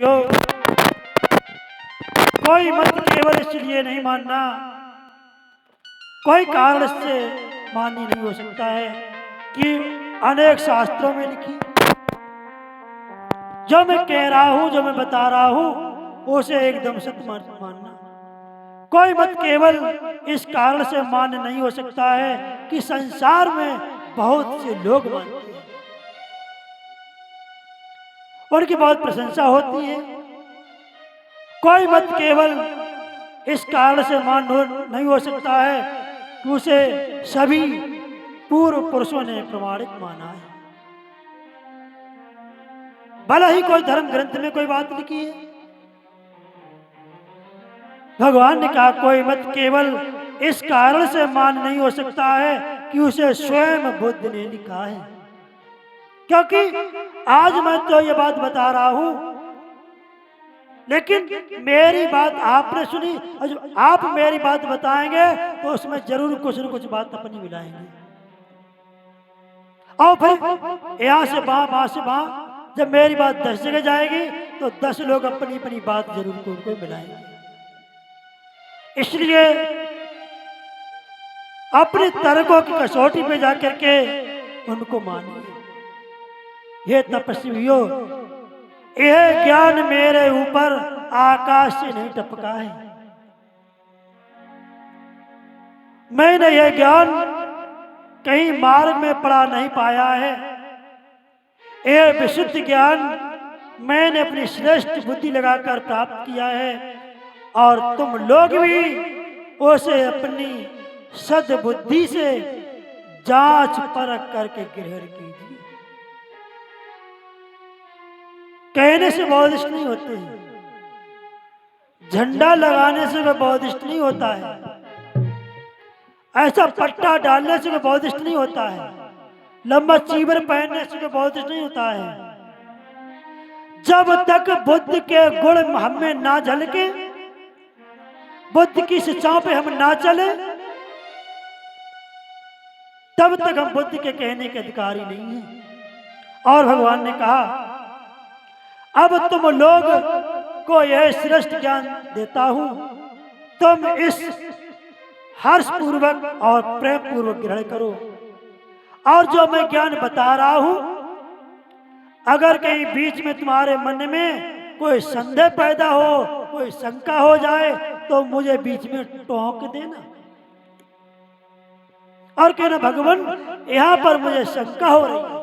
यो कोई मत केवल इसलिए नहीं मानना, कोई कारण से मान्य नहीं हो सकता है कि अनेक शास्त्रों में लिखी जो मैं कह रहा हूं, जो मैं बता रहा हूं, उसे एकदम सत्य मानना। कोई मत केवल इस कारण से मान्य नहीं हो सकता है कि संसार में बहुत से लोग मानते हैं, उनकी बहुत प्रशंसा होती है। कोई मत केवल इस कारण से मान्य नहीं हो सकता है कि उसे सभी पूर्व पुरुषों ने प्रमाणित माना है। भला ही कोई धर्म ग्रंथ में कोई बात लिखी है, भगवान ने कहा कोई मत केवल इस कारण से मान नहीं हो सकता है कि उसे स्वयं बुद्ध ने लिखा है। क्योंकि आज मैं तो ये बात बता रहा हूं, लेकिन मेरी बात आपने सुनी और जब आप मेरी बात बताएंगे तो उसमें जरूर कुछ न कुछ बात अपनी मिलाएंगे। और फिर यहां से वहां से वहां, जब मेरी बात 10 जगह जाएगी तो 10 लोग अपनी अपनी बात जरूर को मिलाएंगे। इसलिए अपने तर्कों की कसौटी पे जाकर के उनको मानिए। ये तपस्वियों, यह ज्ञान मेरे ऊपर आकाश से नहीं टपका है। मैंने यह ज्ञान कहीं मार्ग में पड़ा नहीं पाया है। यह विशुद्ध ज्ञान मैंने अपनी श्रेष्ठ बुद्धि लगाकर प्राप्त किया है, और तुम लोग भी उसे अपनी सद्बुद्धि से जांच परख करके ग्रहण कीजिए। कहने से बौद्धिष्ट नहीं होते हैं, झंडा लगाने से वह बौद्धिष्ट नहीं होता है, ऐसा पट्टा डालने से वह बौद्धिष्ट नहीं होता है, लंबा चीवर पहनने से वह बौद्धिष्ट नहीं होता है। जब तक बुद्ध के गुण हमें ना झलके, बुद्ध की शिक्षाओं पे हम ना चले, तब तक हम बुद्ध के कहने के अधिकारी नहीं हैं। और भगवान ने कहा अब तुम लोग को यह श्रेष्ठ ज्ञान देता हूं, तुम इस हर्ष पूर्वक और प्रेम पूर्वक ग्रहण करो। और जो मैं ज्ञान बता रहा हूं, अगर कहीं बीच में तुम्हारे मन में कोई संदेह पैदा हो, कोई शंका हो जाए, तो मुझे बीच में टोक देना और कहना भगवान यहां पर मुझे शंका हो रही है।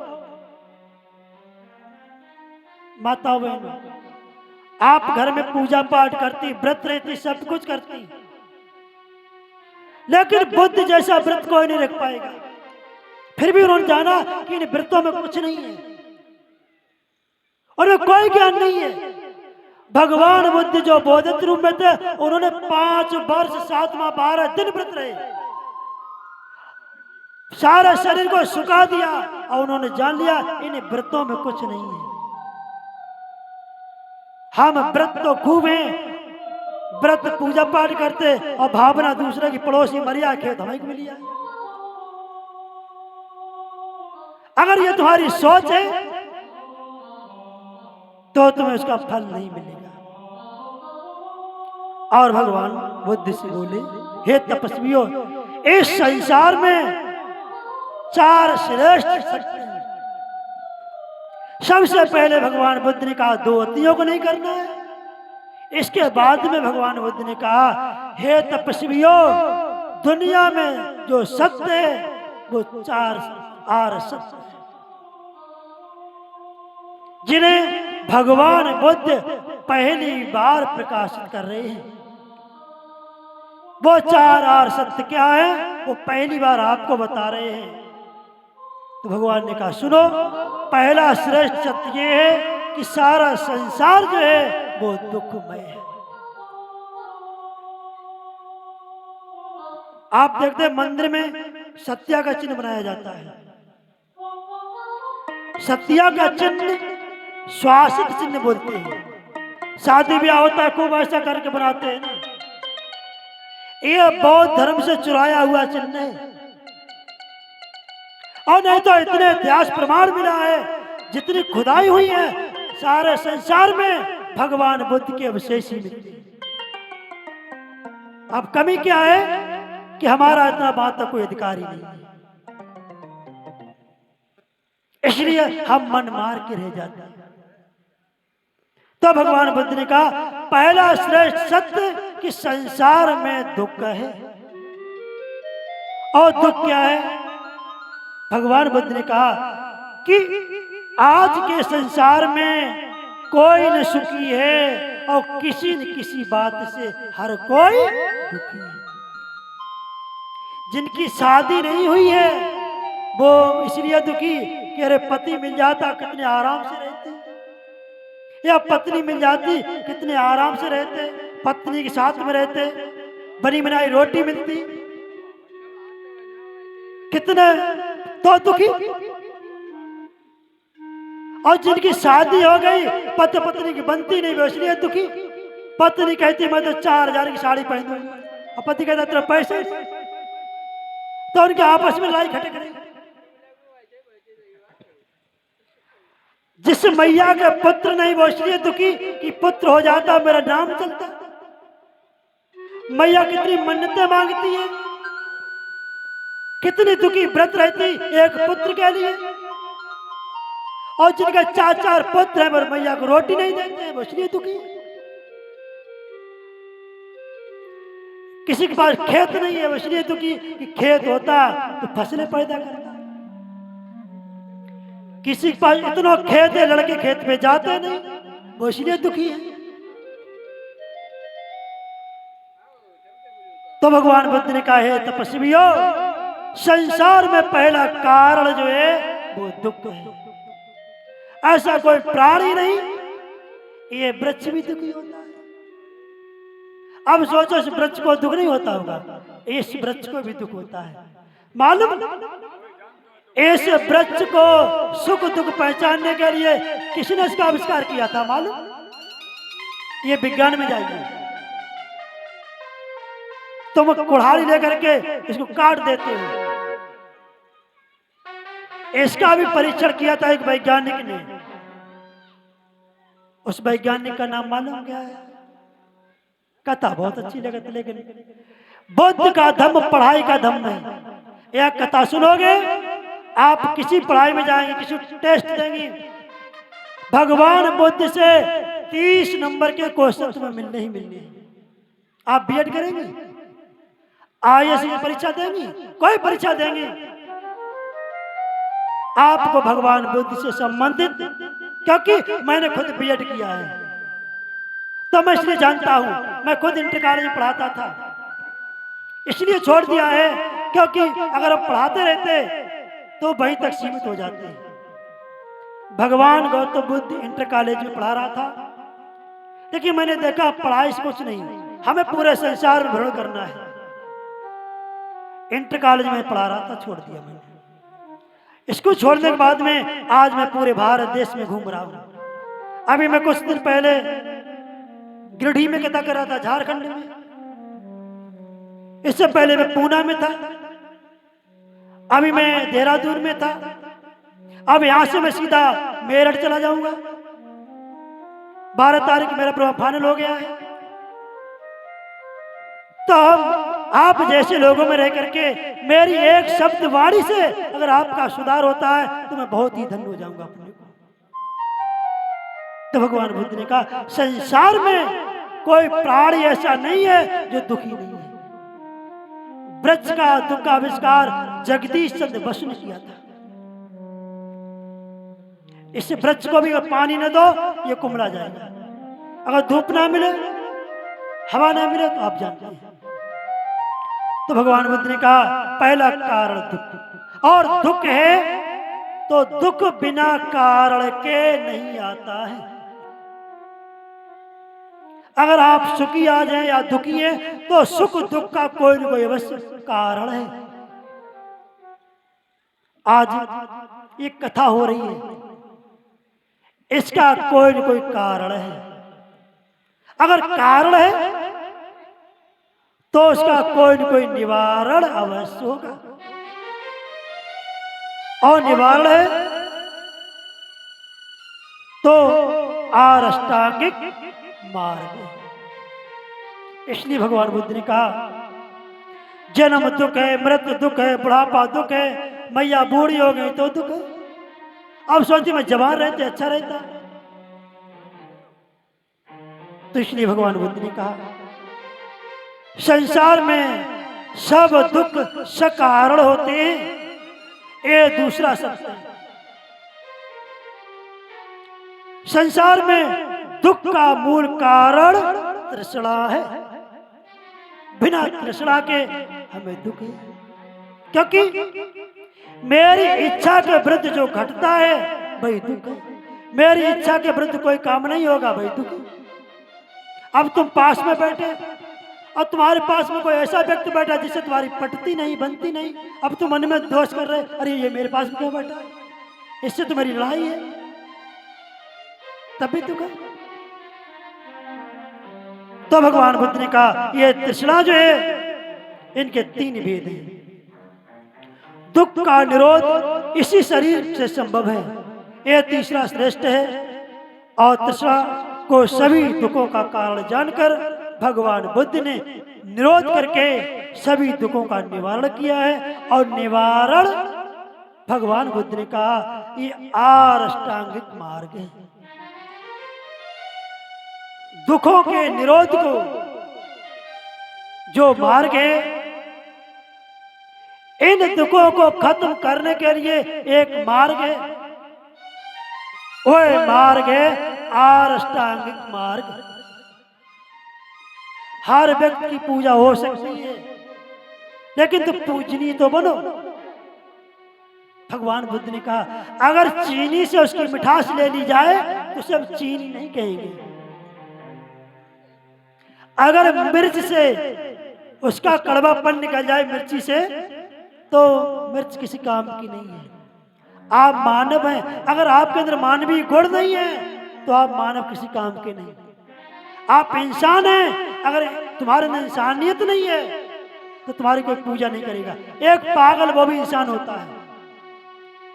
माताओं बहनों, आप घर में पूजा पाठ करती, व्रत रहती, सब कुछ करती, लेकिन बुद्ध जैसा व्रत कोई नहीं रख पाएगा। फिर भी उन्होंने जाना कि इन व्रतों में कुछ नहीं है और कोई ज्ञान नहीं है। भगवान बुद्ध जो बोधित रूप में थे, उन्होंने 5 वर्ष 7 माह 12 दिन व्रत रहे, सारे शरीर को सुखा दिया और उन्होंने जान लिया इन व्रतों में कुछ नहीं है। हम व्रत तो खूब हैं, व्रत पूजा पाठ करते और भावना दूसरे की पड़ोसी मरिया खेत हमें मिल जाए। अगर ये तुम्हारी सोच है तो तुम्हें उसका फल नहीं मिलेगा। और भगवान बुद्ध से बोले, हे तपस्वियों, इस संसार में 4 श्रेष्ठ शक्ति हैं। सबसे पहले भगवान बुद्ध ने कहा 2 अतियों को नहीं करना है। इसके बाद में भगवान बुद्ध ने कहा, हे तपस्वियों, दुनिया में जो सत्य है वो 4 आर सत्य है, जिन्हें भगवान बुद्ध पहली बार प्रकाशित कर रहे हैं। वो 4 आर सत्य क्या है, वो पहली बार आपको बता रहे हैं। तो भगवान ने कहा सुनो, पहला श्रेष्ठ सत्य ये है कि सारा संसार जो है वो दुखमय है। आप देखते हैं मंदिर में सत्या का चिन्ह बनाया जाता है। सत्या का चिन्ह श्वासित चिन्ह बोलते हैं। शादी ब्याह होता है, खूब ऐसा करके बनाते हैं ना, ये बौद्ध धर्म से चुराया हुआ चिन्ह है। और नहीं तो इतने इतिहास प्रमाण मिला है, जितनी खुदाई हुई है सारे संसार में, भगवान बुद्ध के अवशेष ही मिलते हैं। अब कमी क्या है कि हमारा इतना बात तक कोई अधिकार ही नहीं है, इसलिए हम मन मार के रह जाते हैं। तो भगवान बुद्ध ने कहा पहला श्रेष्ठ सत्य कि संसार में दुख है। और दुख क्या है? भगवान बुद्ध ने कहा कि आज के संसार में कोई न सुखी है और किसी न किसी बात से हर कोई दुखी है। जिनकी शादी नहीं हुई है वो इसलिए दुखी कि अरे पति मिल जाता कितने आराम से रहते, या पत्नी मिल जाती कितने आराम से रहते, पत्नी के साथ में रहते, बनी बनाई रोटी मिलती, कितने तो दुखी। और जिनकी शादी हो गई पति पत्नी की बनती नहीं वो इसलिए दुखी। पत्नी कहती मैं तो 4000 की साड़ी पहनूंगी और पति कहता तेरे पैसे, तो उनके आपस में लड़ाई खटक रही। जिस मैया के पुत्र नहीं वो इसलिए दुखी कि पुत्र हो जाता मेरा नाम चलता। मैया कितनी मन्नतें मांगती है, कितनी दुखी व्रत रहती एक पुत्र के लिए। और जिनके 4 पुत्र हैं पर मैया को रोटी नहीं देते हैं वो इसलिए दुखी। किसी के पास खेत नहीं है वो इसलिए दुखी कि खेत होता तो फसलें पैदा करता। किसी के पास इतना खेत है लड़के खेत पे जाते नहीं वो इसलिए दुखी है। तो भगवान बुद्ध ने कहा है तपस्वियों संसार में पहला कारण जो है वो दुख है। ऐसा कोई प्राणी नहीं, ये वृक्ष भी दुखी होता है। अब सोचो इस वृक्ष को दुख नहीं होता होगा, इस वृक्ष को भी दुख होता है। मालूम इस वृक्ष को सुख दुख पहचानने के लिए किसने इसका आविष्कार किया था मालूम? ये विज्ञान में जाइए, तुम कुल्हाड़ी लेकर के इसको काट देते हो। इसका भी परीक्षण किया था एक वैज्ञानिक ने। उस वैज्ञानिक का नाम मालूम क्या है? कथा बहुत अच्छी लगती, लेकिन बुद्ध का धम्म पढ़ाई का धम्म है। यह कथा सुनोगे आप किसी पढ़ाई में जाएंगे, किसी टेस्ट देंगे, भगवान बुद्ध से 30 नंबर के क्वेश्चन तुम्हें मिलने ही मिलने। आप बीएड करेंगे, आईएएस की परीक्षा देंगे, कोई परीक्षा देंगे, आपको भगवान बुद्ध से संबंधित, क्योंकि मैंने खुद बीएड किया है तो मैं इसलिए जानता हूं। मैं खुद इंटर कॉलेज में पढ़ाता था, इसलिए छोड़ दिया है क्योंकि अगर हम पढ़ाते रहते तो वहीं तक सीमित हो जाते हैं। भगवान गौतम बुद्ध इंटर कॉलेज में पढ़ा रहा था, लेकिन मैंने देखा पढ़ाई से कुछ नहीं, हमें पूरे संसार में भ्रमण करना है। इंटर कॉलेज में पढ़ा रहा था, छोड़ दिया मैंने। इसको छोड़ने के बाद में आज मैं पूरे भारत देश में घूम रहा हूं। अभी मैं कुछ दिन पहले गिरिडीह में कथा कर रहा था, झारखंड में। इससे पहले मैं पूना में था, अभी मैं देहरादून में था। अब यहां से मैं सीधा मेरठ चला जाऊंगा। 12 तारीख मेरा प्रोग्राम फाइनल हो गया है। तो आप जैसे लोगों में रह करके मेरी एक शब्द वाणी से अगर आपका सुधार होता है तो मैं बहुत ही धन्य हो जाऊंगा अपने को। तो भगवान बुद्ध ने कहा संसार में कोई प्राणी ऐसा नहीं है जो दुखी नहीं है। वृक्ष का दुख का आविष्कार जगदीश चंद्र बसु ने किया था। इस वृक्ष को भी अगर पानी न दो ये कुमड़ा जाएगा, अगर धूप ना मिले हवा ना मिले तो आप जानते हैं। तो भगवान बुद्ध ने कहा पहला कारण दुख, और दुख है तो दुख बिना कारण के नहीं आता है। अगर आप सुखी आ जाए या दुखी है तो सुख दुख का कोई न कोई अवश्य कारण है। आज एक कथा हो रही है, इसका कोई न कोई कारण है। अगर कारण है तो उसका कोई न कोई निवारण अवश्य होगा, और निवारण है तो आरष्टांगिक मार्ग। इसलिए भगवान बुद्ध ने कहा जन्म दुख है, मृत्यु दुख है, बुढ़ापा दुख है, मैया बूढ़ी हो गई तो दुख है। अब सोचती मैं जवान रहते अच्छा रहता। तो इसलिए भगवान बुद्ध ने कहा संसार में सब दुख सकारण होते हैं, ये दूसरा सत्य है। संसार में दुख का मूल कारण तृष्णा है। बिना तृष्णा के हमें दुख है, क्योंकि मेरी इच्छा के विरुद्ध जो घटता है वही दुख है। मेरी इच्छा के विरुद्ध कोई काम नहीं होगा वही दुख है। अब तुम पास में बैठे और तुम्हारे पास में कोई ऐसा व्यक्ति बैठा जिससे तुम्हारी पटती नहीं, बनती नहीं, अब तुम मन में दोष कर रहे, अरे ये मेरे पास में क्यों बैठा है, इससे तो मेरी लड़ाई है, तभी दुख है। तो भगवान बुद्ध ने कहा ये तृष्णा जो है इनके तीन भेद हैं। दुख का निरोध इसी शरीर से संभव है, यह तीसरा श्रेष्ठ है। और तृष्णा को सभी दुखों का कारण जानकर भगवान बुद्ध ने निरोध करके सभी दुखों का निवारण किया है। और निवारण भगवान बुद्ध ने कहा ये आरष्टांगिक मार्ग है। दुखों के निरोध को जो मार्ग है, इन दुखों को खत्म करने के लिए एक मार्ग है, वह मार्ग है आरष्टांगिक मार्ग। हर व्यक्ति की पूजा हो सकती है, लेकिन तुम पूजनीय तो बनो। भगवान बुद्ध ने कहा अगर चीनी से उसकी मिठास ले ली जाए तो सब चीनी नहीं कहेंगे, अगर मिर्च से उसका कड़वापन निकल जाए मिर्ची से तो मिर्च किसी काम की नहीं है। आप मानव हैं, अगर आपके अंदर मानवीय गुण नहीं है तो आप मानव किसी काम के नहीं। आप इंसान हैं, अगर तुम्हारे अंदर इंसानियत नहीं है तो तुम्हारी कोई पूजा नहीं करेगा। एक पागल वो भी इंसान होता है,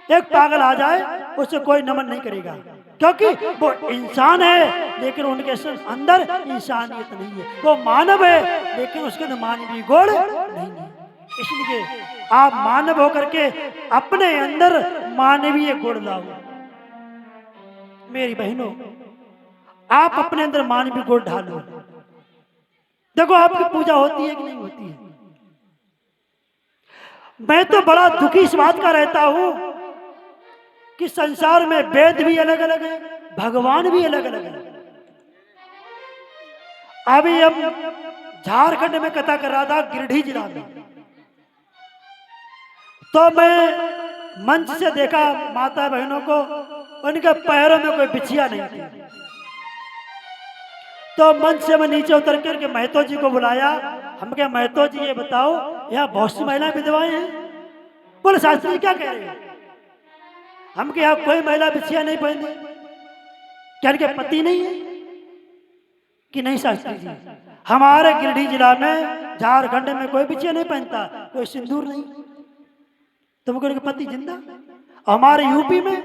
एक पागल आ जाए उससे कोई नमन नहीं करेगा, क्योंकि वो इंसान है लेकिन उनके अंदर इंसानियत नहीं है। वो मानव है लेकिन उसके अंदर मानवीय गुण नहीं है। इसलिए आप मानव होकर के अपने अंदर मानवीय गुण लाओ। मेरी बहनों, आप अपने अंदर मानवीय गुण ढालो। देखो आपकी पूजा होती है कि नहीं होती है। मैं तो बड़ा दुखी इस बात का रहता हूं कि संसार में वेद भी अलग अलग है, भगवान भी अलग अलग है। अभी हम झारखंड में कथा कर रहा था, गिरिडीह जिला में, तो मैं मंच से देखा माता बहनों को, उनके पैरों में कोई बिछिया नहीं थी। तो मंच से मैं नीचे उतर करके महतो जी को बुलाया। हम कहे महतो जी ये बताओ यहाँ बहुत सी महिलाएं विधवाएं हैं। बोले शास्त्री क्या कह रहे हैं। हम के यहाँ कोई महिला बिछिया नहीं पहनती, क्या इनके पति नहीं है कि नहीं शास्त्री जी। हमारे गिरिडीह जिला में झारखंड में कोई बिछिया नहीं पहनता, कोई सिंदूर नहीं। तुमको इनके पति जिंदा। हमारे यूपी में,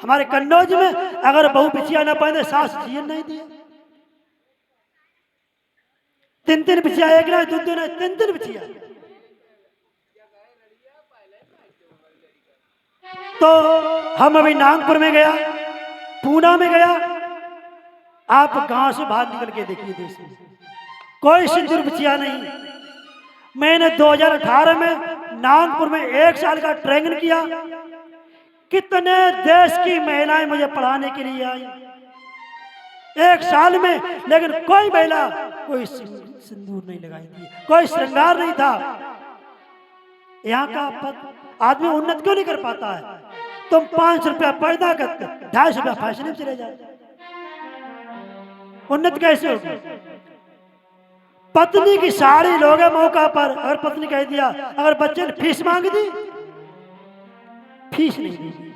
हमारे कन्नौज में अगर बहू बिछिया न पहने सास जियन नहीं दिए। तीन तीन बिछिया, एक ना दो दो ना तीन तीन बिछिया। तो हम अभी नागपुर में गया, पूना में गया, आप गांव से बाहर निकल के देखिए देश में कोई सिंदूर बिछिया नहीं। मैंने 2018 में नागपुर में 1 साल का ट्रेनिंग किया। कितने देश की महिलाएं मुझे पढ़ाने के लिए आई 1 साल में, लेकिन कोई महिला कोई सिंदूर नहीं लगाई थी, कोई श्रृंगार नहीं था। यहाँ का आदमी उन्नत क्यों नहीं कर पाता है। तुम 500 रुपया पर्दा करते, 250 रुपया फैशन में चले जाते, उन्नत कैसे होगी। पत्नी की साड़ी लोगे मौका पर, अगर पत्नी कह दिया, अगर बच्चे ने फीस मांग दी, फीस नहीं दी।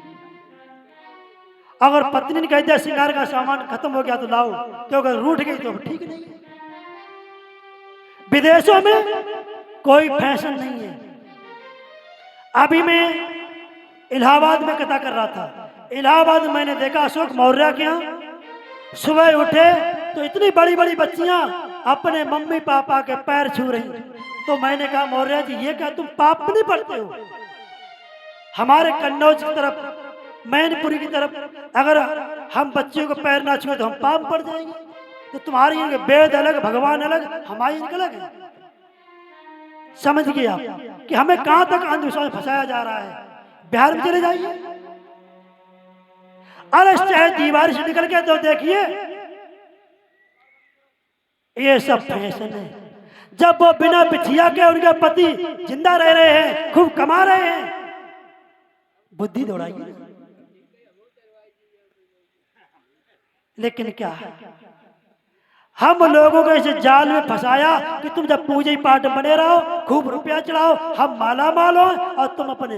अगर पत्नी ने कह दिया श्रृंगार का सामान खत्म हो गया तो लाओ, तो अगर रूठ गई तो ठीक नहीं। विदेशों में कोई फैशन नहीं है। अभी मैं इलाहाबाद में कथा कर रहा था। इलाहाबाद में मैंने देखा अशोक मौर्य के यहाँ सुबह उठे तो इतनी बड़ी बड़ी बच्चियां अपने मम्मी पापा के पैर छू रही। तो मैंने कहा मौर्य जी ये क्या तुम पाप नहीं पढ़ते हो? हमारे कन्नौज की तरफ मैनपुरी की तरफ अगर हम बच्चियों को पैर ना छुए तो हम पाप पड़ जाएंगे। तो तुम्हारी वेद अलग भगवान अलग हमारी अलग है। समझ गए आप कि हमें कहां तक अंधविश्वास में फंसाया जा रहा है। बिहार में चले जाइए, अरे चाहे दीवार से निकल के तो देखिए, ये सब फैशन है। जब वो बिना बिछिया के उनके पति जिंदा रह रहे हैं, खूब कमा रहे हैं, बुद्धि दौड़ाइए। लेकिन क्या हम लोगों को इस जाल में फंसाया कि तुम जब पूजा पाठ बने रहो, खूब रुपया चढ़ाओ, हम माला माल हो, और तुम अपने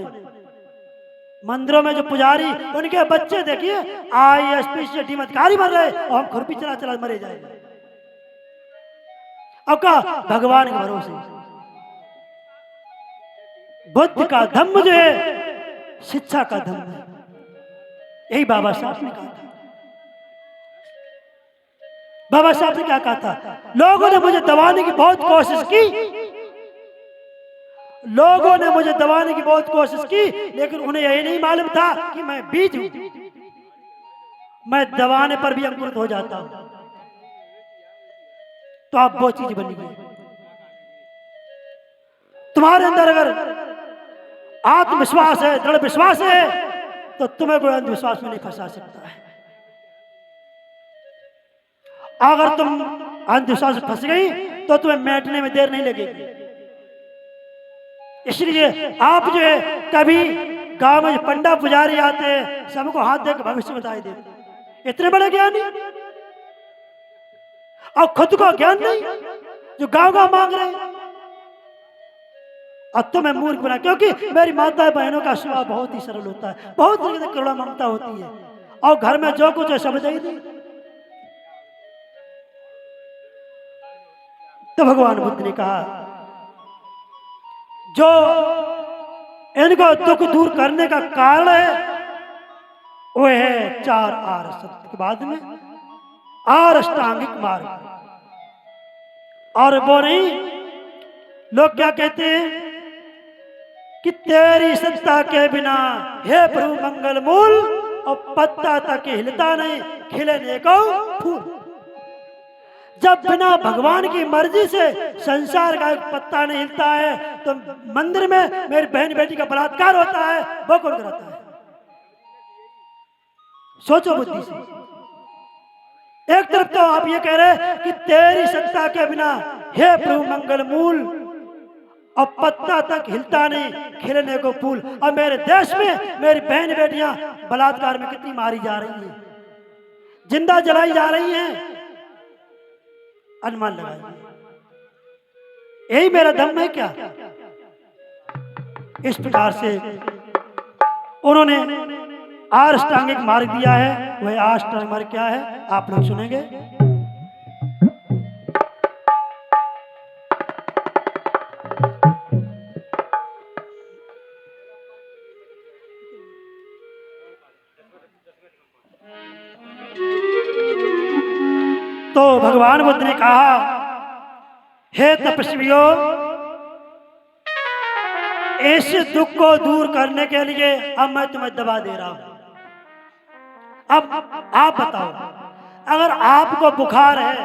मंदिरों में जो पुजारी उनके बच्चे देखिए ISP से अधिकारी बन रहे और हम खुरपी चला चला मरे जाएंगे। अब का भगवान के भरोसे बुद्ध का धम्म जो है शिक्षा का धम्म है। यही बाबा साहब ने कहा था। बाबा साहब ने क्या कहा था? लोगों ने मुझे दबाने की बहुत कोशिश की, लोगों ने मुझे दबाने की बहुत कोशिश की, लेकिन उन्हें यही नहीं मालूम था कि मैं बीज हूं। मैं दबाने पर भी अंकुरित हो जाता हूं। तो आप वो चीज बनिए। तुम्हारे अंदर अगर आत्मविश्वास है, दृढ़ विश्वास है, तो तुम्हें कोई अंधविश्वास में नहीं फंसा सकता है। अगर तुम अंधविश्वास में फंस गई तो तुम्हें मिटने में देर नहीं लगेगी। इसलिए आप जो है कभी गांव में पंडा पुजारी आते हैं, सबको हाथ देकर भविष्य बताई देते, इतने बड़े ज्ञानी, और खुद को ज्ञान नहीं जो गांव गांव मांग रहे हैं। अब तो मैं मूर्ख बना, क्योंकि मेरी माता बहनों का स्वभाव बहुत ही सरल होता है, बहुत करुणा ममता होती है, और घर में जो कुछ है समझ ही नहीं। तो भगवान बुद्ध ने कहा जो इनको दुख दूर करने का कारण है वो है 4 आर शब्द के बाद में आर अष्टांगिक मार्ग। और वो नहीं, लोग क्या कहते हैं कि तेरी सत्ता के बिना हे प्रभु मंगल मूल, और पत्ता तक हिलता नहीं, खिलने को फूल। जब बिना भगवान की मर्जी से संसार का एक पत्ता नहीं हिलता है, तो मंदिर में मेरी बहन बेटी का बलात्कार होता है, वो कौन कराता है? सोचो बुद्धि से। एक तरफ तो आप ये कह रहे हैं कि तेरी सत्ता के बिना हे प्रभु मंगल मूल, और पत्ता तक हिलता नहीं, खिलने को फूल। और मेरे देश में मेरी बहन बेटियां बलात्कार में कितनी मारी जा रही हैं, जिंदा जलाई जा रही हैं, अनुमान लगाइए। यही मेरा धर्म है क्या? इस प्रकार से उन्होंने अष्टांगिक मार्ग दिया है। वह अष्टांगिक मार्ग क्या है आप लोग सुनेंगे। तो भगवान बुद्ध ने कहा हे तपस्वियों, इस दुख को दूर करने के लिए अब मैं तुम्हें दवा दे रहा हूं। अब आप बताओ, अगर आपको बुखार है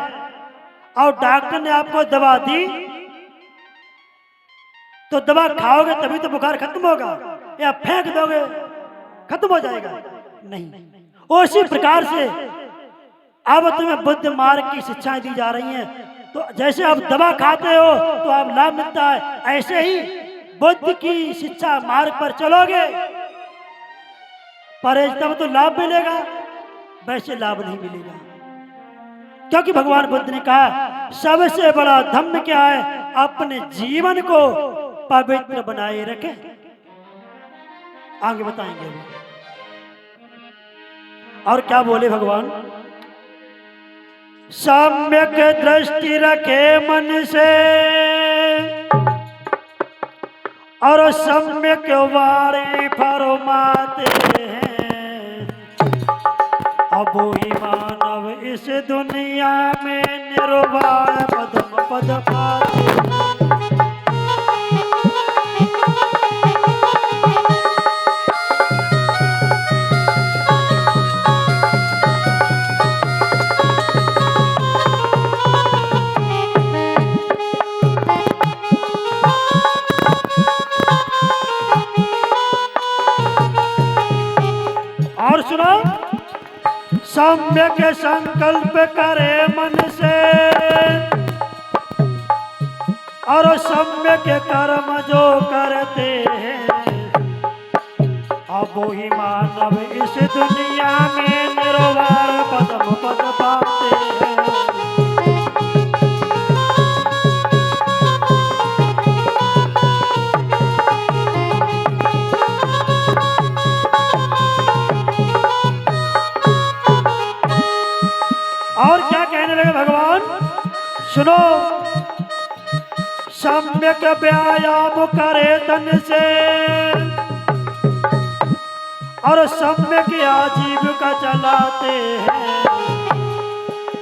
और डॉक्टर ने आपको दवा दी, तो दवा खाओगे तभी तो बुखार खत्म होगा, या फेंक दोगे खत्म हो जाएगा? नहीं। उसी प्रकार से अब तुम्हें बुद्ध मार्ग की शिक्षाएं दी जा रही हैं। तो जैसे आप दवा खाते हो तो आप लाभ मिलता है, ऐसे ही बुद्ध की शिक्षा मार्ग पर चलोगे परहेज तब तो लाभ मिलेगा, वैसे लाभ नहीं मिलेगा। क्योंकि भगवान बुद्ध ने कहा सबसे बड़ा धम्म क्या है? अपने जीवन को पवित्र बनाए रखें। आगे बताएंगे। और क्या बोले भगवान? सम्यक दृष्टि रखे मन से और सम्यक वाणी फरमाते हैं, अब ही मानव इस दुनिया में निर्वाण पदम पद पाते। और सुनो, सम्यक संकल्प करे मन से और सम्यक कर्म जो करते हैं, अब वही मानव इस दुनिया में निर्वाण पदम पद पाते हैं। और क्या कहने लगे भगवान, सुनो, सम्यक व्यायाम करे तन से और सम्यक आजीविका चलाते हैं,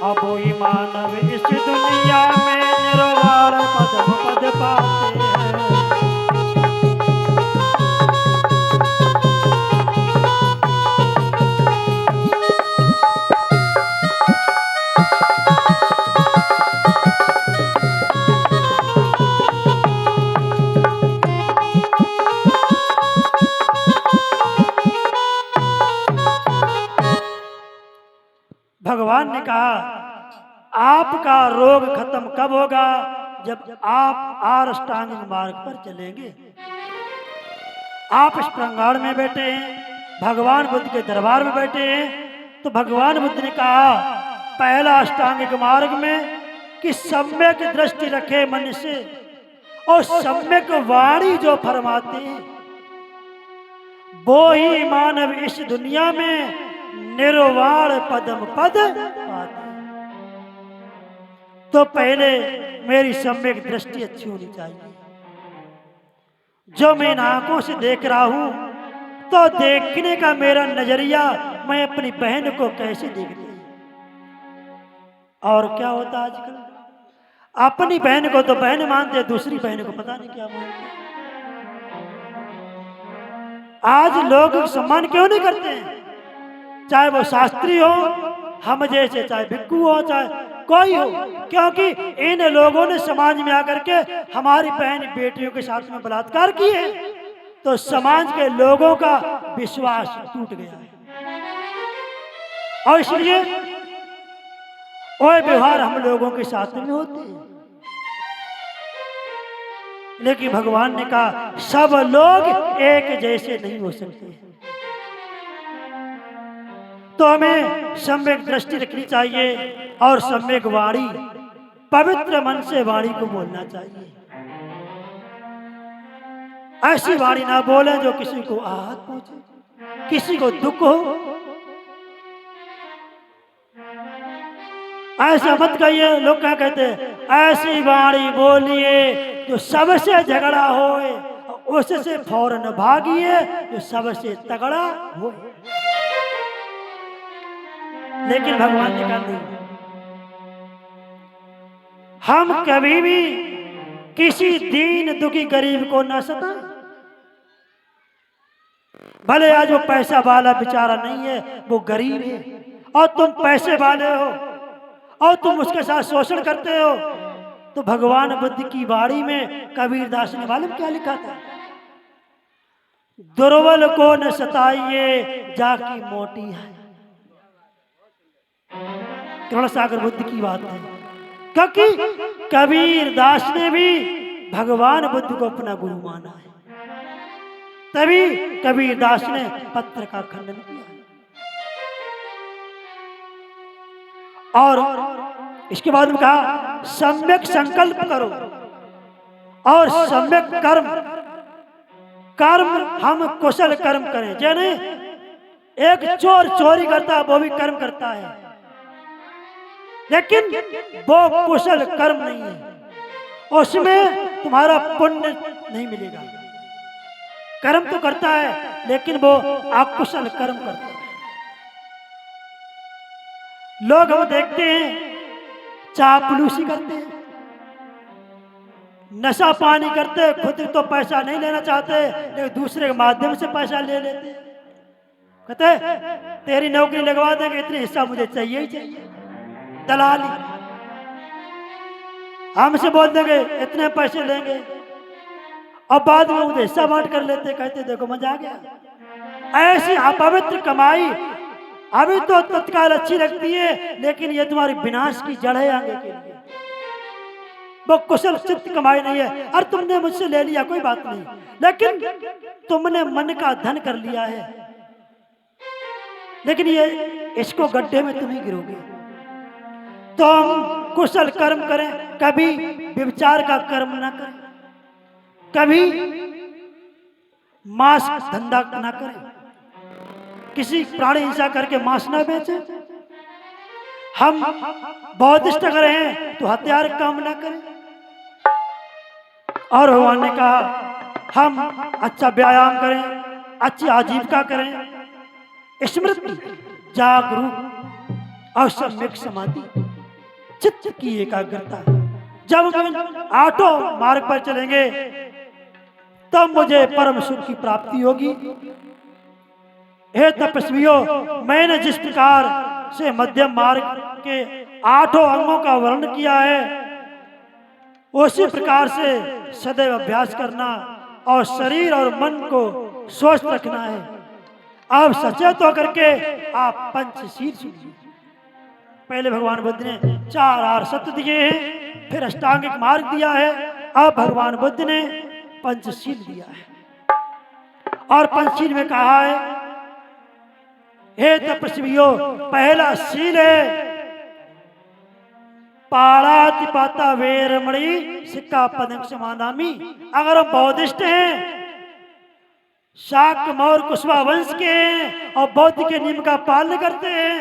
अब वही मानव इस दुनिया में निर्वाण पदम पद पाते हैं। भगवान ने कहा, आपका रोग खत्म कब होगा, जब आप आष्टांगिक मार्ग पर चलेंगे। आप इस प्रांगण में बैठे हैं, भगवान बुद्ध के दरबार में बैठे हैं, तो भगवान बुद्ध ने कहा पहला अष्टांगिक मार्ग में कि सम्यक दृष्टि रखे मन से और सम्यक वाणी जो फरमाते हैं, वो ही मानव इस दुनिया में निर्वाण पदम पद पाते। तो पहले मेरी सम्यक दृष्टि अच्छी होनी चाहिए। जो मैं इन आंखों से देख रहा हूं, तो देखने का मेरा नजरिया मैं अपनी बहन को कैसे देखती हूं। और क्या होता आजकल, अपनी बहन को तो बहन मानते, दूसरी बहन को पता नहीं क्या मानते। आज लोग सम्मान क्यों नहीं करते हैं, चाहे वो शास्त्री हो, हम जैसे, चाहे भिक्खु हो, चाहे कोई हो, क्योंकि इन लोगों ने समाज में आकर के हमारी बहन बेटियों के साथ में बलात्कार किए, तो समाज के लोगों का विश्वास टूट गया है। और इसलिए वो व्यवहार हम लोगों के साथ में होते हैं। लेकिन भगवान ने कहा सब लोग एक जैसे नहीं हो सकते, तो हमें सम्यक दृष्टि रखनी चाहिए और सम्यक वाणी, पवित्र मन से वाणी को बोलना चाहिए। ऐसी वाणी ना बोले जो किसी को आहत पहुंचे, किसी को दुख हो। ऐसा मत कहिए, लोग क्या कहते हैं, ऐसी वाणी बोलिए जो सबसे झगड़ा होए, उससे फौरन भागिए जो सबसे तगड़ा हो। लेकिन भगवान ने कहा नहीं, हम कभी भी किसी दीन दुखी गरीब को न सताएं। भले आज वो पैसा वाला बेचारा नहीं है, वो गरीब है, और तुम पैसे वाले हो और तुम उसके साथ शोषण करते हो। तो भगवान बुद्ध की वाणी में कबीर दास ने मालूम क्या लिखा था, दुर्बल को न सताइए जाकी मोटी है। करुण सागर बुद्ध की बात है, क्योंकि कबीर दास ने भी भगवान बुद्ध को अपना गुरु माना है, तभी कबीर दास ने पत्र का खंडन किया। और इसके बाद में कहा सम्यक संकल्प करो और सम्यक कर्म, कर्म हम कुशल कर्म करें। जैसे एक चोर चोरी करता है, वो भी कर्म करता है, लेकिन वो कुशल कर्म नहीं है, उसमें तुम्हारा पुण्य नहीं मिलेगा। कर्म तो करता है लेकिन वो अकुशल कर्म करता है। लोग हम देखते हैं चापलूसी करते हैं, नशा पानी करते, खुद तो पैसा नहीं लेना चाहते लेकिन दूसरे के माध्यम से पैसा ले लेते। कहते तेरी नौकरी लगवा देंगे, इतने हिस्सा मुझे चाहिए ही चाहिए, दलाली। हमसे बोल देंगे इतने पैसे लेंगे और बाद में उन्हें हिस्सा बांट कर लेते, कहते देखो मजा आ गया। ऐसी अपवित्र कमाई अभी तो तत्काल अच्छी लगती है, लेकिन ये तुम्हारी विनाश की जड़ है आगे के लिए। वो कुशल चित्त कमाई नहीं है। और तुमने मुझसे ले लिया कोई बात नहीं, लेकिन तुमने मन का धन कर लिया है, लेकिन ये इसको गड्ढे में तुम ही गिरोगे। तो हम कुशल कर्म करें, कभी व्यभिचार का कर्म ना करें, कभी मांस धंधा ना करें, किसी प्राणी हिंसा करके मांस ना बेचें। हम बौद्धिस्ट अगर हैं तो हथियार काम ना करें। और भगवान ने कहा हम अच्छा व्यायाम करें, अच्छी आजीविका करें, स्मृति, जागरूक और सम्यक समाधि, चित्त की एकाग्रता। जब हम आठों मार्ग पर चलेंगे तब मुझे परम सुख की प्राप्ति होगी। हे तपस्वियों, मैंने जिस प्रकार से मध्यम मार्ग के आठों अंगों का वर्णन किया है, उसी प्रकार से सदैव अभ्यास करना और शरीर और मन को स्वस्थ रखना है। अब सचेत होकर के आप पंचशील सुनिए। पहले भगवान बुद्ध ने 4 आर सत्य दिए हैं, फिर अष्टांगिक मार्ग दिया है, अब भगवान बुद्ध ने पंचशील दिया है। और पंचशील में कहा है, हे तपस्वियों, पहला शील है पाणातिपाता वेरमणि सिक्खापदं समादामि। अगर हम बौद्धिस्ट हैं, शाक्य मौर्य कुशवा वंश के हैं और बौद्ध के नियम का पालन करते हैं,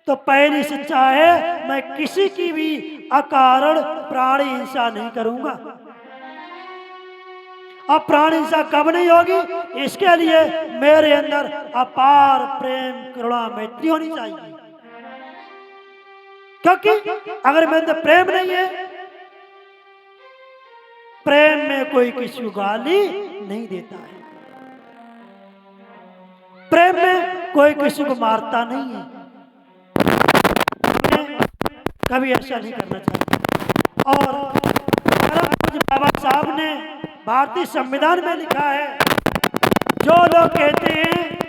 तो पहली शिक्षा है मैं किसी की भी अकारण प्राणी हिंसा नहीं करूंगा। अब प्राणी हिंसा कब नहीं होगी, इसके लिए मेरे अंदर अपार प्रेम करुणा मैत्री होनी चाहिए। क्योंकि अगर मेरे अंदर प्रेम नहीं है, प्रेम में कोई किसी को गाली नहीं देता है, प्रेम में कोई किसी को मारता नहीं है, कभी ऐसा नहीं करना चाहिए। और बाबा साहब ने भारतीय संविधान में लिखा है, जो लोग कहते हैं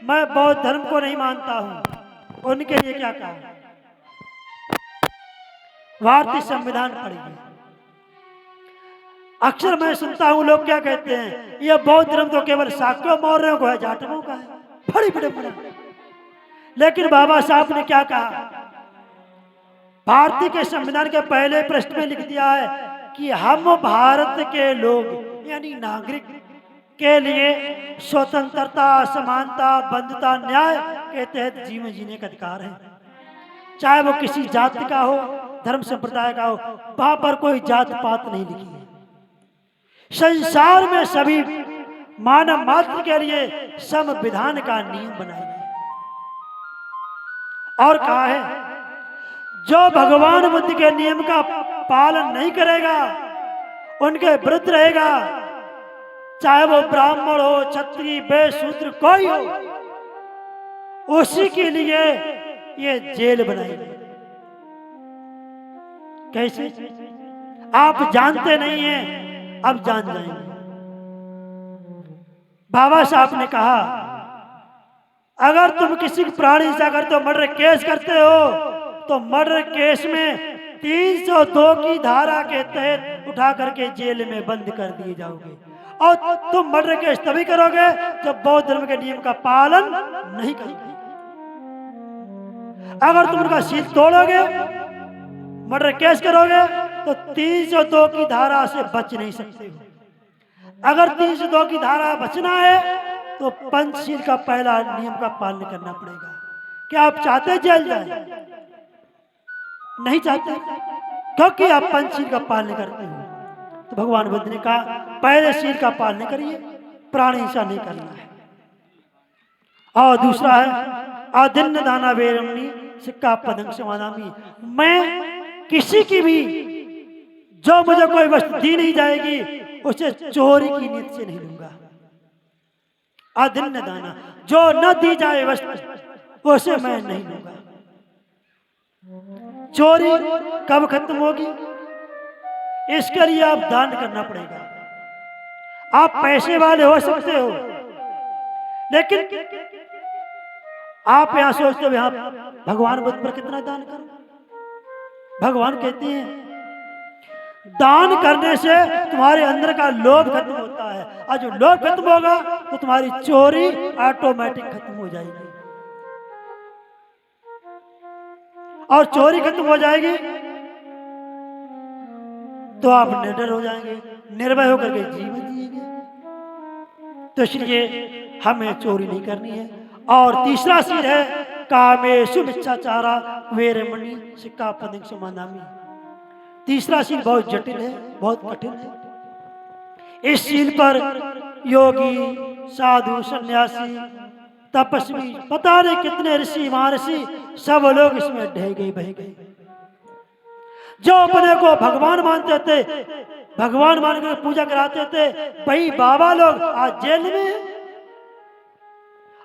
मैं बौद्ध धर्म को नहीं मानता हूं, उनके लिए क्या कहा। भारतीय संविधान पढ़िए। अक्सर मैं सुनता हूं लोग क्या कहते हैं, यह बौद्ध धर्म तो केवल शाक्यों मौर्यों को है, जाटवों का है, बड़ी बड़े बड़ा। लेकिन बाबा साहब ने क्या कहा, भारतीय के संविधान के पहले पृष्ठ में लिख दिया है कि हम भारत के लोग यानी नागरिक के लिए स्वतंत्रता, समानता, बंधुता, न्याय के तहत जीवन जीने का अधिकार है। चाहे वो किसी जाति का हो, धर्म संप्रदाय का हो, वहां पर कोई जात पात नहीं लिखी है। संसार में सभी मानव मात्र के लिए संविधान का नियम बनाया है। और कहा है, जो भगवान बुद्ध के नियम का पालन नहीं करेगा, उनके विरुद्ध रहेगा, चाहे वो ब्राह्मण हो, क्षत्रिय, वैश्य, शूद्र कोई हो, उसी के लिए ये जेल बनाई गई। कैसे? आप जानते नहीं हैं, अब जान जाएंगे। बाबा साहब ने कहा, अगर तुम किसी प्राणी हिंसा करते हो, मर्डर केस करते हो, तो मर्डर केस में 302 की धारा के तहत उठा करके जेल में बंद कर दिए जाओगे। और तुम मर्डर केस तभी करोगे जब बौद्ध धर्म के नियम का पालन नहीं करोगे। अगर तुम उनका शील तोड़ोगे, मर्डर केस करोगे, तो 302 की धारा से बच नहीं सकते हो। अगर 302 की धारा बचना है तो पंचशील का पहला नियम का पालन करना पड़ेगा। क्या आप चाहते जेल जाए? नहीं चाहते, क्योंकि आप पंचशील का पालन करते हो। तो भगवान बुद्ध ने कहा, पहले शील का पालन करिए, प्राणी हिंसा नहीं करना है। और दूसरा है, अदिन्न दाना वेरमणि सिक्का पदंग समानामी। मैं किसी की भी जो मुझे कोई वस्तु दी नहीं जाएगी उसे चोरी की नीयत से नहीं लूंगा। अदिन्न दाना, जो न दी जाए वस्तु उसे मैं नहीं लूंगा। चोरी कब खत्म होगी? इसके लिए आप दान करना पड़ेगा। आप पैसे वाले हो सकते हो, लेकिन आप यहां सोचते हो यहां भगवान बुद्ध पर कितना दान करूं? भगवान कहते हैं दान करने से तुम्हारे अंदर का लोभ खत्म होता है, और जो लोभ खत्म होगा तो तुम्हारी चोरी ऑटोमेटिक खत्म हो जाएगी। और चोरी खत्म हो जाएगी तो आप निडर हो जाएंगे, निर्भय होकर के जीवन जिएंगे। तो इसलिए हमें चोरी नहीं करनी है। और तीसरा शील है कामेषु मिच्छाचारा वेरमणि सिक्खापदं समादामि। तीसरा शील बहुत जटिल है, बहुत कठिन है। इस शील पर योगी, साधु, सन्यासी, तपस्वी, पता नहीं कितने ऋषि महर्षि सब लोग इसमें ढह गए, बह गए। जो अपने को भगवान मानते थे, भगवान मान कर पूजा कराते थे, वही बाबा लोग आज जेल में हैं।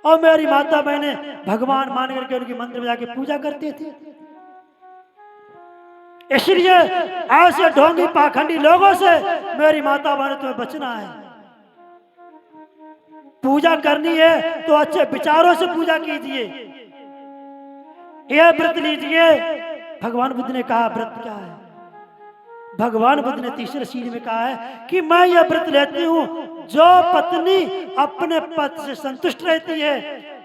और मेरी माता बहने भगवान मान करके उनके मंदिर में जाके पूजा करती थी। इसलिए ऐसे ढोंगी पाखंडी लोगों से मेरी माता बहने तुम्हें बचना है। पूजा करनी है तो अच्छे विचारों से पूजा कीजिए। यह व्रत लीजिए। भगवान बुद्ध ने कहा व्रत क्या है? भगवान बुद्ध ने तीसरे शील में कहा है कि मैं यह व्रत लेती हूं, जो पत्नी अपने पति से संतुष्ट रहती है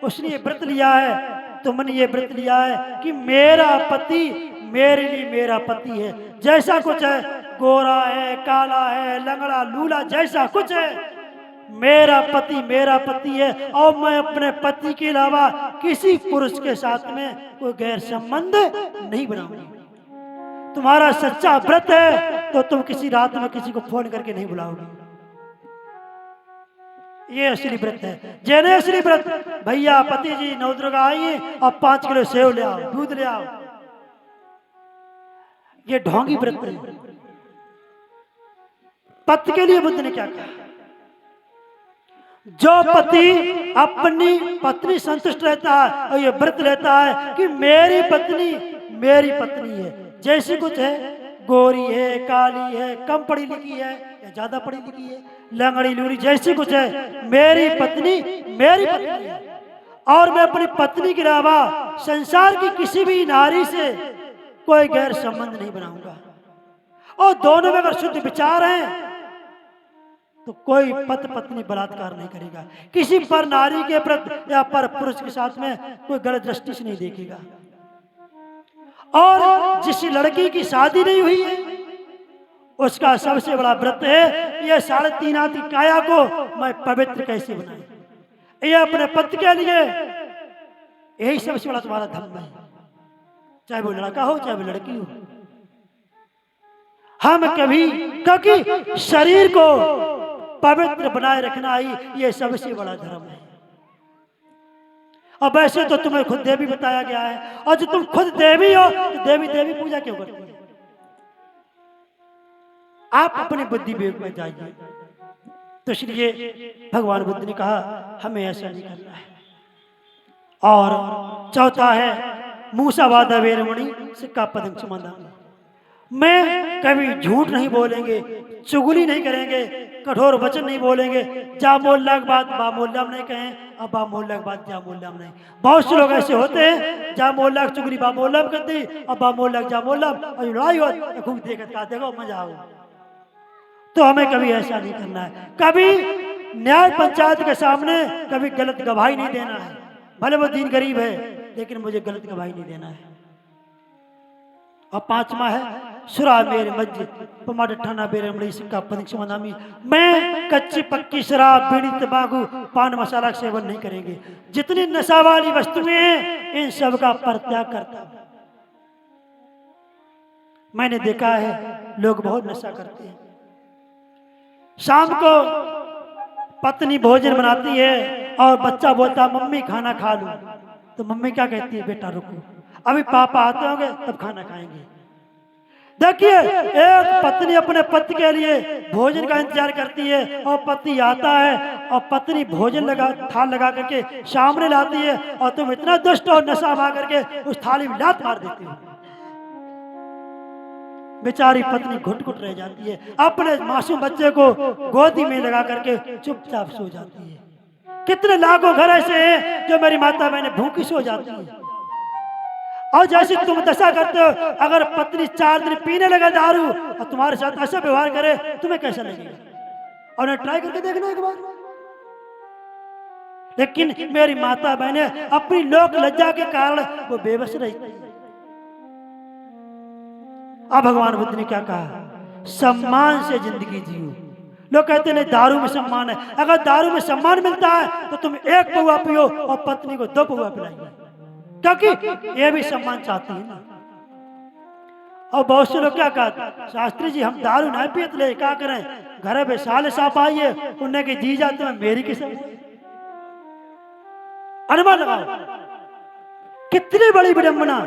उसने ये व्रत लिया है। तुमने ये व्रत लिया है कि मेरा पति मेरे लिए मेरा पति है। जैसा कुछ है, गोरा है, काला है, लंगड़ा, लूला, जैसा कुछ है, मेरा पति है। और मैं अपने पति के अलावा किसी पुरुष के साथ में कोई गैर संबंध नहीं बनाऊंगी। तुम्हारा सच्चा व्रत है तो तुम किसी रात में किसी को फोन करके नहीं बुलाओगे। ये असली व्रत है। जेने असली व्रत, भैया पति जी नवदुर्गा आइए और 5 किलो सेव ले आओ, दूध ले आओ, ये ढोंगी व्रत है। पति के लिए बुद्ध ने क्या कहा? जो पति अपनी पत्नी संतुष्ट रहता है और ये व्रत लेता है कि मेरी पत्नी है, जैसी कुछ है, गोरी है, काली है, कम पढ़ी लिखी है या ज्यादा पढ़ी लिखी है, लंगड़ी लूड़ी, जैसी कुछ है, मेरी पत्नी है। और मैं अपनी पत्नी के अलावा संसार की किसी भी नारी से कोई गैर संबंध नहीं बनाऊंगा। और दोनों में अगर शुद्ध विचार हैं तो कोई पति पत्नी बलात्कार नहीं करेगा। किसी पर नारी के प्रति या पर पुरुष के साथ में कोई गलत दृष्टि से नहीं देखेगा। और जिस लड़की की शादी नहीं हुई है उसका सबसे बड़ा व्रत है ये 3.5 हाथ की काया को मैं पवित्र कैसे बनाऊं। ये अपने पति के लिए यही सबसे बड़ा तुम्हारा धर्म है, चाहे वो लड़का हो चाहे वो लड़की हो। हम कभी, क्योंकि शरीर को पवित्र बनाए रखना ही ये सबसे बड़ा धर्म है। और वैसे तो तुम्हें खुद देवी बताया गया है, और जो तुम खुद देवी हो तो देवी पूजा क्यों करते हो? आप अपनी बुद्धि विवेक में जाइए। तो इसलिए भगवान बुद्ध ने कहा हमें ऐसा नहीं करना है। और चौथा है मूसावादा वेरमणि सिक्खापदं समादामि। मैं कभी झूठ नहीं बोलेंगे, चुगली नहीं करेंगे, कठोर वचन नहीं बोलेंगे, जा मोहल्ला की बात बा मोहल्ला में नहीं कहें, अब बा मोहल्ला की बात जा मोहल्ला में नहीं। बहुत से लोग ऐसे होते हैं, जा मोहल्ला की चुगली बा मोहल्ला में कर दी, अब बा मोहल्ला जा मोहल्ला और लड़ाई हो खूब देखो मजा आओ। तो हमें कभी ऐसा नहीं करना है। कभी न्याय पंचायत के सामने कभी गलत गवाही नहीं देना है। भले वो दीन गरीब है लेकिन मुझे गलत गवाही नहीं देना है। और 5वां है सुरा मेरे मस्जिद पमाठाना बेरमणि सिक्खापदं समादामि। मैं कच्ची पक्की शराब, बीड़ी, तंबाकू, पान मसाला का सेवन नहीं करेंगे। जितनी नशा वाली वस्तुएं हैं इन सब का परित्याग करता हूं। मैंने देखा है लोग बहुत नशा करते हैं। शाम को पत्नी भोजन बनाती है और बच्चा बोलता मम्मी खाना खा लूं, तो मम्मी क्या कहती है, बेटा रुको, अभी पापा आते होंगे तब खाना खाएंगे। देखिए, एक पत्नी अपने पति के लिए भोजन का इंतजार करती है और पति आता है और पत्नी भोजन थाल लगा करके सामने लाती है और तुम इतना दुष्ट और नशा मा करके उस थाली में लात मार देती हो। बेचारी पत्नी घुट घुट रह जाती है, अपने मासूम बच्चे को गोदी में लगा करके चुपचाप सो जाती है। कितने लाखों घर ऐसे हैं जो मेरी माता बहने भूखी सो जाती है। और जैसे तुम दशा करते हो, अगर पत्नी 4 दिन पीने लगा दारू और तुम्हारे साथ ऐसा व्यवहार करे, तुम्हें कैसा लगेगा? और उन्हें ट्राई करके देखना एक बार। लेकिन मेरी माता बहने अपनी लोक लज्जा के कारण वो बेबस रहती। अब भगवान बुद्ध ने क्या कहा? सम्मान से जिंदगी जियो। लोग कहते नहीं दारू में सम्मान है। अगर दारू में सम्मान मिलता है तो तुम 1 पौआ पियो और पत्नी को 2 पौआ पिलाइए, क्योंकि ये भी सम्मान चाहती है ना। और बहुत से लोग क्या कहते, शास्त्री जी हम दारू नहीं पियत ले, क्या करें? घर में साले साहब आइए, उन्हें की जी जाते हैं मेरी किस्म। अनुमान लगाओ कितनी बड़ी विडंबना।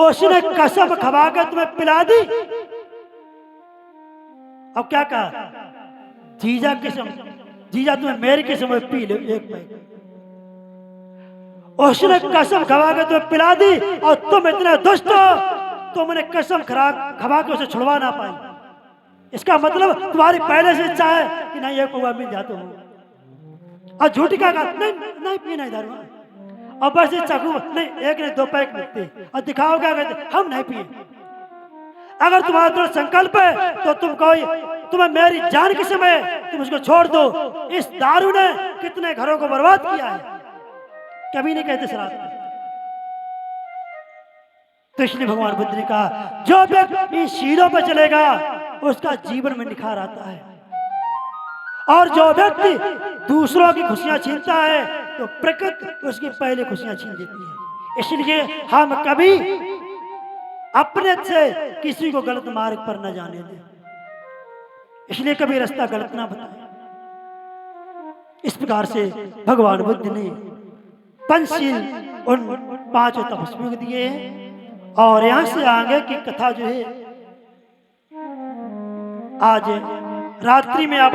उसने कसम खवा कर तुम्हें पिला दी। अब क्या कहा? जीजा किस्म, जीजा तुम्हें मेरी किस्म पी लो 1 पैक। उसने कसम खवा के तुम्हें पिला दी और तुम इतने दुष्ट हो, तुमने कसम खवा के उसे छुड़वा ना पाई। इसका मतलब तुम्हारी पहले से इच्छा है कि नहीं 1 पौआ मिल जाते हो। और झूठी का नहीं नहीं पीना दारू, और बस इच्छा नहीं 1 नहीं 2 पैक मिलते और दिखाओ क्या कहते हम नहीं पिए। अगर तुम्हारा दृढ़ संकल्प है तो तुम कहो तुम्हें मेरी जान की समय, तुम उसको छोड़ दो। इस दारू ने कितने घरों को बर्बाद किया है, कभी नहीं कहते शराब। तो इसलिए भगवान बुद्ध ने कहा जो व्यक्ति इन शीलों पर चलेगा उसका जीवन में निखार आता है, और जो व्यक्ति दूसरों की खुशियां छीनता है तो प्रकृति उसकी पहले खुशियां छीन लेती है। इसलिए हम कभी अपने से किसी को गलत मार्ग पर न जाने दें, इसलिए कभी रास्ता गलत ना बताएं। इस प्रकार से भगवान बुद्ध ने पंचशील उन 5 तपस्वियों को दिए हैं। और यहां से आगे की कथा जो है आज रात्रि में आप